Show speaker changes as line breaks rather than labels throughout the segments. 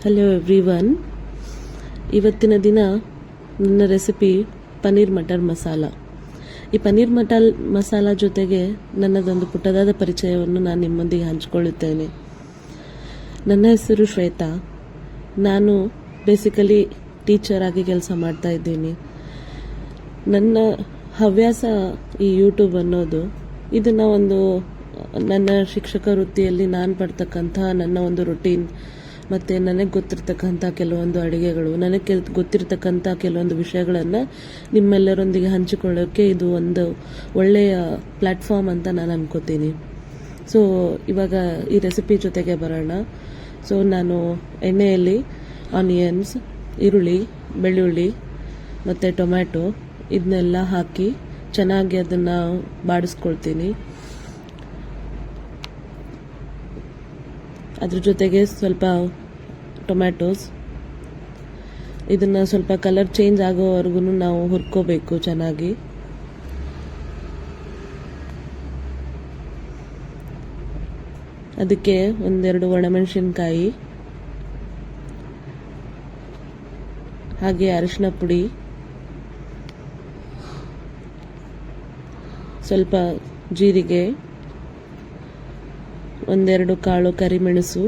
Hello everyone. ಇವತ್ತಿನ ದಿನ ನನ್ನ ರೆಸಿಪಿ ಪನ್ನೀರ್ ಮಟರ್ ಮಸಾಲ. ಈ ಪನ್ನೀರ್ ಮಸಾಲ ಜೊತೆಗೆ ನನ್ನದೊಂದು ಪುಟ್ಟದಾದ ಪರಿಚಯವನ್ನು ನಾನು ನಿಮ್ಮೊಂದಿಗೆ ಹಂಚಿಕೊಳ್ಳುತ್ತೇನೆ. ನನ್ನ ಹೆಸರು ಶ್ವೇತಾ. ನಾನು ಬೇಸಿಕಲಿ ಟೀಚರ್ ಆಗಿ ಕೆಲಸ ಮಾಡ್ತಾ ಇದ್ದೀನಿ. ನನ್ನ ಹವ್ಯಾಸ ಈ ಯೂಟ್ಯೂಬ್ ಅನ್ನೋದು. ಇದನ್ನು ನನ್ನ ಶಿಕ್ಷಕ ವೃತ್ತಿಯಲ್ಲಿ ನಾನು ಪಡ್ತಕ್ಕಂಥ ನನ್ನ ಒಂದು ರುಟೀನ್ ಮತ್ತು ನನಗೆ ಗೊತ್ತಿರ್ತಕ್ಕಂಥ ಕೆಲವೊಂದು ಅಡುಗೆಗಳು, ನನಗೆ ಗೊತ್ತಿರ್ತಕ್ಕಂಥ ಕೆಲವೊಂದು ವಿಷಯಗಳನ್ನು ನಿಮ್ಮೆಲ್ಲರೊಂದಿಗೆ ಹಂಚಿಕೊಳ್ಳೋಕ್ಕೆ ಇದು ಒಂದು ಒಳ್ಳೆಯ ಪ್ಲ್ಯಾಟ್ಫಾರ್ಮ್ ಅಂತ ನಾನು ಅನ್ಕೋತೀನಿ. ಸೊ ಇವಾಗ ಈ ರೆಸಿಪಿ ಜೊತೆಗೆ ಬರೋಣ. ಸೊ ನಾನು ಎಣ್ಣೆಯಲ್ಲಿ ಆನಿಯನ್ಸ್, ಈರುಳ್ಳಿ, ಬೆಳ್ಳುಳ್ಳಿ ಮತ್ತು ಟೊಮ್ಯಾಟೊ ಇದನ್ನೆಲ್ಲ ಹಾಕಿ ಚೆನ್ನಾಗಿ ಅದನ್ನು ಬಾಡಿಸ್ಕೊಳ್ತೀನಿ. ಅದ್ರ ಜೊತೆಗೆ ಸ್ವಲ್ಪ ಟೊಮ್ಯಾಟೋಸ್, ಇದನ್ನು ಸ್ವಲ್ಪ ಕಲರ್ ಚೇಂಜ್ ಆಗೋವರೆಗೂ ನಾವು ಹುರ್ಕೋಬೇಕು ಚೆನ್ನಾಗಿ. ಅದಕ್ಕೆ ಒಂದೆರಡು ಒಣಮೆಣಸಿನ್ಕಾಯಿ, ಹಾಗೆ ಅರಿಶಿನ ಪುಡಿ, ಸ್ವಲ್ಪ ಜೀರಿಗೆ, ಒಂದೆರಡು ಕಾಳು ಕರಿಮೆಣಸು,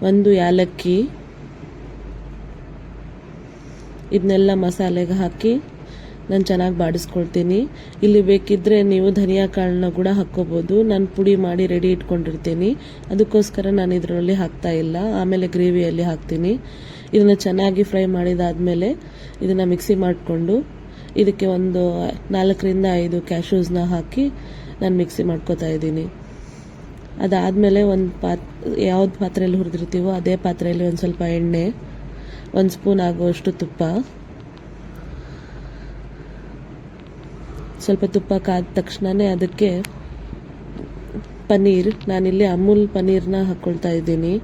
ಒಂದು ಯಾಲಕ್ಕಿ, ಇದನ್ನೆಲ್ಲ ಮಸಾಲೆಗೆ ಹಾಕಿ ನಾನು ಚೆನ್ನಾಗಿ ಬಾಡಿಸ್ಕೊಳ್ತೀನಿ. ಇಲ್ಲಿ ಬೇಕಿದ್ದರೆ ನೀವು ಧನಿಯಾ ಕಾಳನ್ನ ಕೂಡ ಹಾಕ್ಕೋಬೋದು. ನಾನು ಪುಡಿ ಮಾಡಿ ರೆಡಿ ಇಟ್ಕೊಂಡಿರ್ತೀನಿ, ಅದಕ್ಕೋಸ್ಕರ ನಾನು ಇದರಲ್ಲಿ ಹಾಕ್ತಾ ಇಲ್ಲ. ಆಮೇಲೆ ಗ್ರೇವಿಯಲ್ಲಿ ಹಾಕ್ತೀನಿ. ಇದನ್ನು ಚೆನ್ನಾಗಿ ಫ್ರೈ ಮಾಡಿದಾದಮೇಲೆ ಇದನ್ನು ಮಿಕ್ಸಿ ಮಾಡಿಕೊಂಡು ಇದಕ್ಕೆ ಒಂದು 4ರಿಂದ 5 ಕ್ಯಾಶ್ಯೂಸ್ನ ಹಾಕಿ ನಾನು ಮಿಕ್ಸಿ ಮಾಡ್ಕೋತಾ ಇದ್ದೀನಿ. ಅದಾದಮೇಲೆ ಯಾವ್ದು ಪಾತ್ರೆಯಲ್ಲಿ ಹುರಿದಿರ್ತೀವೋ ಅದೇ ಪಾತ್ರೆಯಲ್ಲಿ ಒಂದು ಸ್ವಲ್ಪ ಎಣ್ಣೆ, 1 ಸ್ಪೂನ್ ಆಗುವಷ್ಟು ತುಪ್ಪ, ಸ್ವಲ್ಪ ತುಪ್ಪ ಕಾದ ತಕ್ಷಣವೇ ಅದಕ್ಕೆ ಪನ್ನೀರ್, ನಾನಿಲ್ಲಿ ಅಮೂಲ್ ಪನ್ನೀರ್ನ ಹಾಕ್ಕೊಳ್ತಾ ಇದ್ದೀನಿ.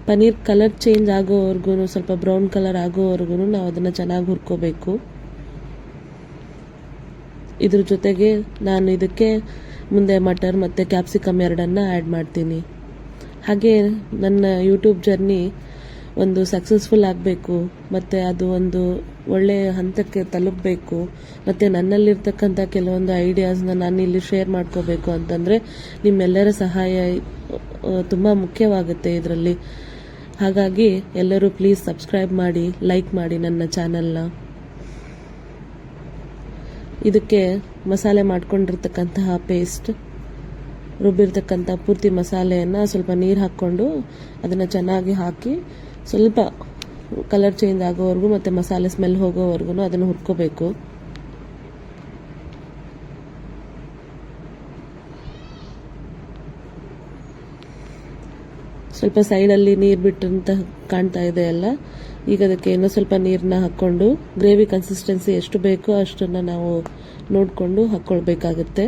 ಪನ್ನೀರ್ ಕಲರ್ ಚೇಂಜ್ ಆಗೋವರೆಗೂ, ಸ್ವಲ್ಪ ಬ್ರೌನ್ ಕಲರ್ ಆಗೋವರೆಗೂ ನಾವು ಅದನ್ನು ಚೆನ್ನಾಗಿ ಹುರ್ಕೋಬೇಕು. ಇದ್ರ ಜೊತೆಗೆ ನಾನು ಇದಕ್ಕೆ ಮುಂದೆ ಮಟರ್ ಮತ್ತು ಕ್ಯಾಪ್ಸಿಕಮ್ ಎರಡನ್ನು ಆ್ಯಡ್ ಮಾಡ್ತೀನಿ. ಹಾಗೆ ನನ್ನ ಯೂಟ್ಯೂಬ್ ಜರ್ನಿ ಒಂದು ಸಕ್ಸಸ್ಫುಲ್ ಆಗಬೇಕು ಮತ್ತು ಅದು ಒಂದು ಒಳ್ಳೆಯ ಹಂತಕ್ಕೆ ತಲುಪಬೇಕು ಮತ್ತು ನನ್ನಲ್ಲಿರ್ತಕ್ಕಂಥ ಕೆಲವೊಂದು ಐಡಿಯಾಸ್ನ ನಾನು ಇಲ್ಲಿ ಶೇರ್ ಮಾಡ್ಕೋಬೇಕು ಅಂತಂದರೆ ನಿಮ್ಮೆಲ್ಲರ ಸಹಾಯ ತುಂಬ ಮುಖ್ಯವಾಗುತ್ತೆ ಇದರಲ್ಲಿ. ಹಾಗಾಗಿ ಎಲ್ಲರೂ ಪ್ಲೀಸ್ ಸಬ್ಸ್ಕ್ರೈಬ್ ಮಾಡಿ, ಲೈಕ್ ಮಾಡಿ ನನ್ನ ಚಾನಲ್ನ. ಇದಕ್ಕೆ ಮಸಾಲೆ ಮಾಡ್ಕೊಂಡಿರ್ತಕ್ಕಂತಹ ಪೇಸ್ಟ್, ರುಬ್ಬಿರ್ತಕ್ಕಂಥ ಪೂರ್ತಿ ಮಸಾಲೆಯನ್ನು ಸ್ವಲ್ಪ ನೀರು ಹಾಕ್ಕೊಂಡು ಅದನ್ನು ಚೆನ್ನಾಗಿ ಹಾಕಿ ಸ್ವಲ್ಪ ಕಲರ್ ಚೇಂಜ್ ಆಗೋವರೆಗೂ ಮತ್ತು ಮಸಾಲೆ ಸ್ಮೆಲ್ ಹೋಗೋವರೆಗೂ ಅದನ್ನು ಹುರ್ಕೋಬೇಕು. ಸ್ವಲ್ಪ ಸೈಡಲ್ಲಿ ನೀರು ಬಿಟ್ಟಂತ ಕಾಣ್ತಾ ಇದೆ ಅಲ್ಲ, ಈಗ ಅದಕ್ಕೆ ಇನ್ನೂ ಸ್ವಲ್ಪ ನೀರನ್ನ ಹಾಕ್ಕೊಂಡು ಗ್ರೇವಿ ಕನ್ಸಿಸ್ಟೆನ್ಸಿ ಎಷ್ಟು ಬೇಕೋ ಅಷ್ಟನ್ನು ನಾವು ನೋಡಿಕೊಂಡು ಹಾಕ್ಕೊಳ್ಬೇಕಾಗುತ್ತೆ.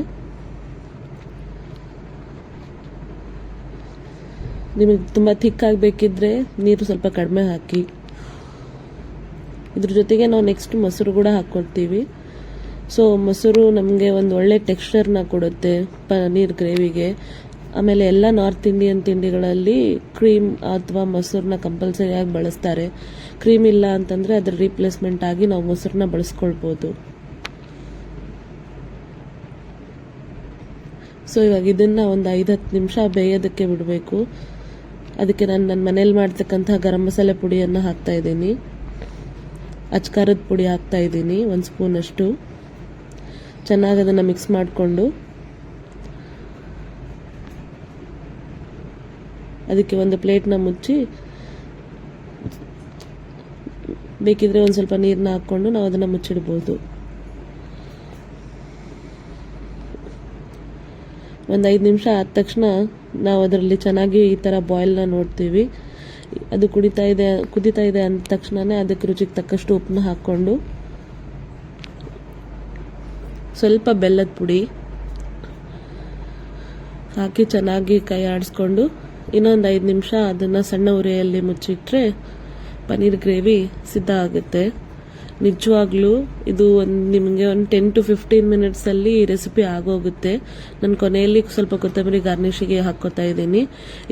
ನಿಮಗೆ ತುಂಬ ಥಿಕ್ಕಾಗಬೇಕಿದ್ರೆ ನೀರು ಸ್ವಲ್ಪ ಕಡಿಮೆ ಹಾಕಿ. ಇದ್ರ ಜೊತೆಗೆ ನಾವು ನೆಕ್ಸ್ಟ್ ಮೊಸರು ಕೂಡ ಹಾಕ್ಕೊಳ್ತೀವಿ. ಸೊ ಮೊಸರು ನಮಗೆ ಒಂದು ಒಳ್ಳೆ ಟೆಕ್ಸ್ಚರ್ನ ಕೊಡುತ್ತೆ ಪನ್ನೀರ್ ಗ್ರೇವಿಗೆ. ಆಮೇಲೆ ಎಲ್ಲ ನಾರ್ತ್ ಇಂಡಿಯನ್ ತಿಂಡಿಗಳಲ್ಲಿ ಕ್ರೀಮ್ ಅಥವಾ ಮೊಸರನ್ನ ಕಂಪಲ್ಸರಿಯಾಗಿ ಬಳಸ್ತಾರೆ. ಕ್ರೀಮ್ ಇಲ್ಲ ಅಂತಂದರೆ ಅದರ ರೀಪ್ಲೇಸ್ಮೆಂಟ್ ಆಗಿ ನಾವು ಮೊಸರನ್ನ ಬಳಸ್ಕೊಳ್ಬೋದು. ಸೊ ಇವಾಗ ಇದನ್ನು ಒಂದು 5-10 ನಿಮಿಷ ಬೇಯೋದಕ್ಕೆ ಬಿಡಬೇಕು. ಅದಕ್ಕೆ ನಾನು ನನ್ನ ಮನೇಲಿ ಮಾಡ್ತಕ್ಕಂಥ ಗರಂ ಮಸಾಲೆ ಪುಡಿಯನ್ನು ಹಾಕ್ತಾ ಇದ್ದೀನಿ, ಅಚ್ಕಾರದ ಪುಡಿ ಹಾಕ್ತಾ ಇದ್ದೀನಿ 1 ಸ್ಪೂನಷ್ಟು. ಚೆನ್ನಾಗಿ ಅದನ್ನು ಮಿಕ್ಸ್ ಮಾಡಿಕೊಂಡು ಅದಕ್ಕೆ ಒಂದು ಪ್ಲೇಟ್ನ ಮುಚ್ಚಿ, ಬೇಕಿದ್ರೆ ಒಂದು ಸ್ವಲ್ಪ ನೀರನ್ನ ಹಾಕ್ಕೊಂಡು ನಾವು ಅದನ್ನು ಮುಚ್ಚಿಡ್ಬೋದು. ಒಂದು 5 ನಿಮಿಷ ಆದ ತಕ್ಷಣ ನಾವು ಅದರಲ್ಲಿ ಚೆನ್ನಾಗಿ ಈ ಥರ ಬಾಯ್ಲ್ನ ನೋಡ್ತೀವಿ. ಅದು ಕುದೀತಾ ಇದೆ ಅಂದ ತಕ್ಷಣವೇ ಅದಕ್ಕೆ ರುಚಿಗೆ ತಕ್ಕಷ್ಟು ಉಪ್ಪನ್ನ ಹಾಕ್ಕೊಂಡು ಸ್ವಲ್ಪ ಬೆಲ್ಲದ ಪುಡಿ ಹಾಕಿ ಚೆನ್ನಾಗಿ ಕೈ ಆಡಿಸ್ಕೊಂಡು ಇನ್ನೊಂದು 5 ನಿಮಿಷ ಅದನ್ನು ಸಣ್ಣ ಉರಿಯಲ್ಲಿ ಮುಚ್ಚಿಟ್ರೆ ಪನ್ನೀರ್ ಗ್ರೇವಿ ಸಿದ್ಧ ಆಗುತ್ತೆ. ನಿಜವಾಗ್ಲೂ ಇದು ನಿಮಗೆ ಒಂದು 10 to 15 ಮಿನಿಟ್ಸಲ್ಲಿ ಈ ರೆಸಿಪಿ ಆಗೋಗುತ್ತೆ. ನಾನು ಕೊನೆಯಲ್ಲಿ ಸ್ವಲ್ಪ ಕೊತ್ತಂಬರಿ ಗಾರ್ನಿಷಿಗೆ ಹಾಕ್ಕೋತಾ ಇದ್ದೀನಿ.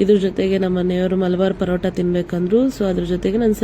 ಇದ್ರ ಜೊತೆಗೆ ನಮ್ಮ ಮನೆಯವರು ಮಲಬಾರ್ ಪರೋಟ ತಿನ್ಬೇಕಂದ್ರು, ಸೊ ಅದ್ರ ಜೊತೆಗೆ ನಾನು